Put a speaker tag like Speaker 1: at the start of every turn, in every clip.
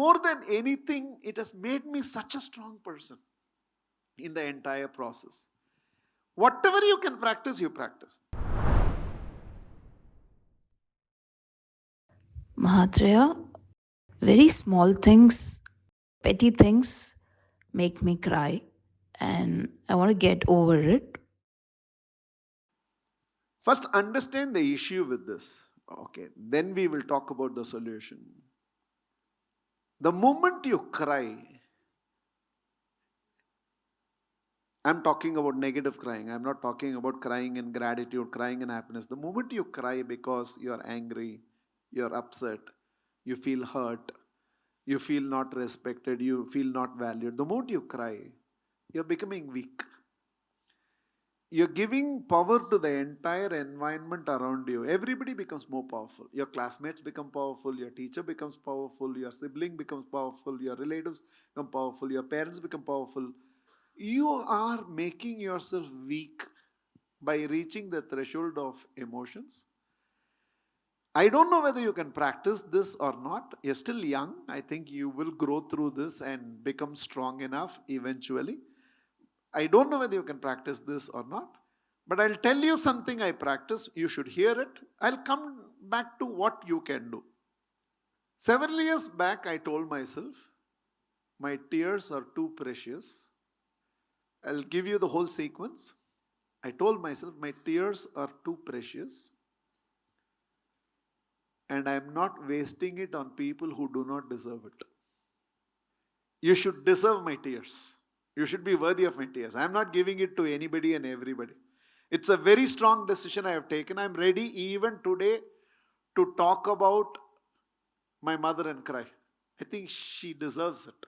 Speaker 1: more than anything, it has made me such a strong person in the entire process. Whatever you can practice, you practice.
Speaker 2: Mahatreya, very small things, petty things make me cry, and I want to get over it.
Speaker 1: First, understand the issue with this. Okay, then we will talk about the solution. The moment you cry, I'm talking about negative crying. I'm not talking about crying in gratitude, crying in happiness. The moment you cry because you're angry, you're upset, you feel hurt, you feel not respected, you feel not valued, the moment you cry, you're becoming weak. You're giving power to the entire environment around you. Everybody becomes more powerful. Your classmates become powerful, your teacher becomes powerful, your sibling becomes powerful, your relatives become powerful, your parents become powerful. You are making yourself weak by reaching the threshold of emotions. I don't know whether you can practice this or not. You're still young. I think you will grow through this and become strong enough eventually. I don't know whether you can practice this or not, but I'll tell you something I practice. You should hear it. I'll come back to what you can do. Several years back, I told myself, my tears are too precious. I'll give you the whole sequence. I told myself, my tears are too precious and I'm not wasting it on people who do not deserve it. You should deserve my tears. You should be worthy of my tears. I'm not giving it to anybody and everybody. It's a very strong decision I have taken. I'm ready even today to talk about my mother and cry. I think she deserves it.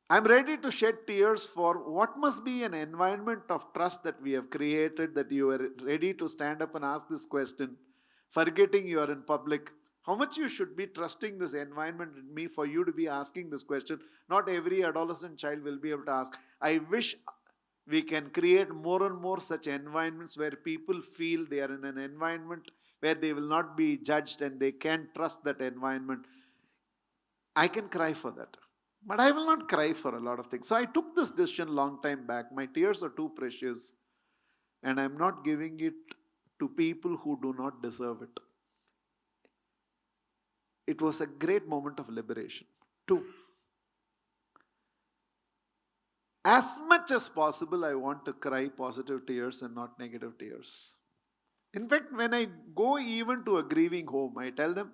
Speaker 1: I'm ready to shed tears for what must be an environment of trust that we have created, that you are ready to stand up and ask this question, forgetting you are in public. How much you should be trusting this environment in me for you to be asking this question. Not every adolescent child will be able to ask. I wish we can create more and more such environments where people feel they are in an environment where they will not be judged and they can trust that environment. I can cry for that. But I will not cry for a lot of things. So I took this decision long time back. My tears are too precious and I'm not giving it to people who do not deserve it. It was a great moment of liberation. Two, as much as possible, I want to cry positive tears and not negative tears. In fact, when I go even to a grieving home, I tell them,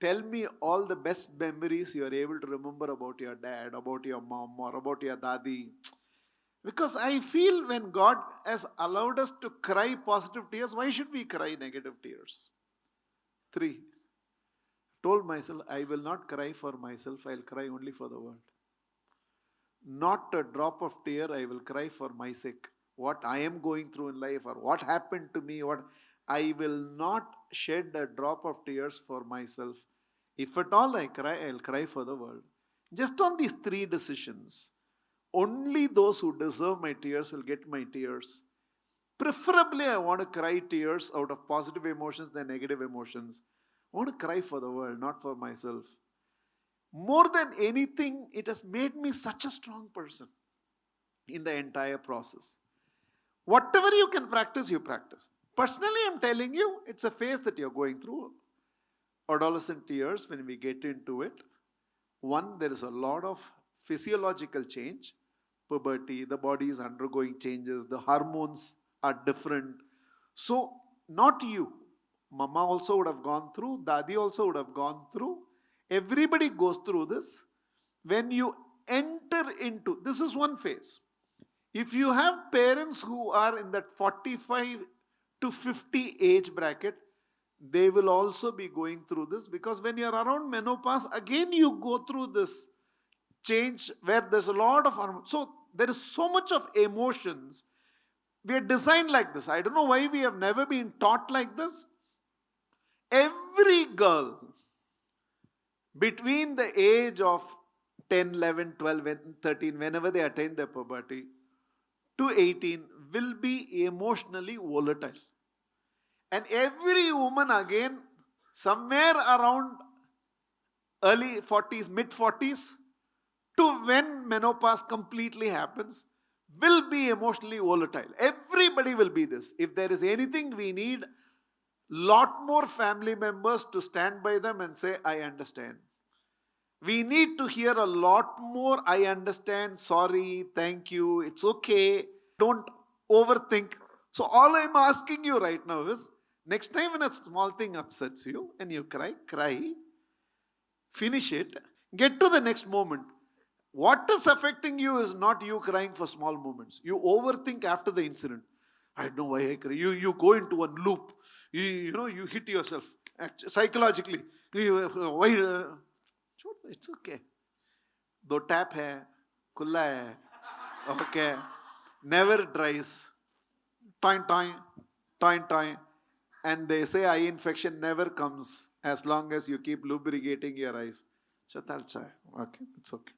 Speaker 1: tell me all the best memories you are able to remember about your dad, about your mom, or about your dadi. Because I feel when God has allowed us to cry positive tears, why should we cry negative tears? Three, told myself, I will not cry for myself, I'll cry only for the world. Not a drop of tear I will cry for my sake. What I am going through in life or what happened to me, what I will not shed a drop of tears for myself. If at all I cry, I'll cry for the world. Just on these three decisions, only those who deserve my tears will get my tears. Preferably, I want to cry tears out of positive emotions than negative emotions. I want to cry for the world, not for myself. More than anything, it has made me such a strong person in the entire process. Whatever you can practice, you practice. Personally, I'm telling you, it's a phase that you're going through. Adolescent years, when we get into it, one, there is a lot of physiological change. Puberty, the body is undergoing changes, the hormones are different. So, not you. Mama also would have gone through, Dadi also would have gone through. Everybody goes through this. When you enter into, this is one phase. If you have parents who are in that 45 to 50 age bracket, they will also be going through this, because when you're around menopause, again you go through this change where there's a lot of hormones. So there is so much of emotions. We are designed like this. I don't know why we have never been taught like this. Every girl between the age of 10, 11, 12, 13, whenever they attain their puberty, to 18 will be emotionally volatile. And every woman again, somewhere around early 40s, mid 40s, to when menopause completely happens, will be emotionally volatile. Everybody will be this. If there is anything we need, lot more family members to stand by them and say, I understand. We need to hear a lot more, I understand, sorry, thank you, it's okay, don't overthink. So, all I'm asking you right now is next time when a small thing upsets you and you cry, finish it, get to the next moment. What is affecting you is not you crying for small moments. You overthink after the incident. I don't know why I cry. You go into one loop. You hit yourself psychologically. Why? It's okay. दो tap है खुला है okay, never dries, toin, and they say eye infection never comes as long as you keep lubricating your eyes. Chatal chai. Okay, it's okay.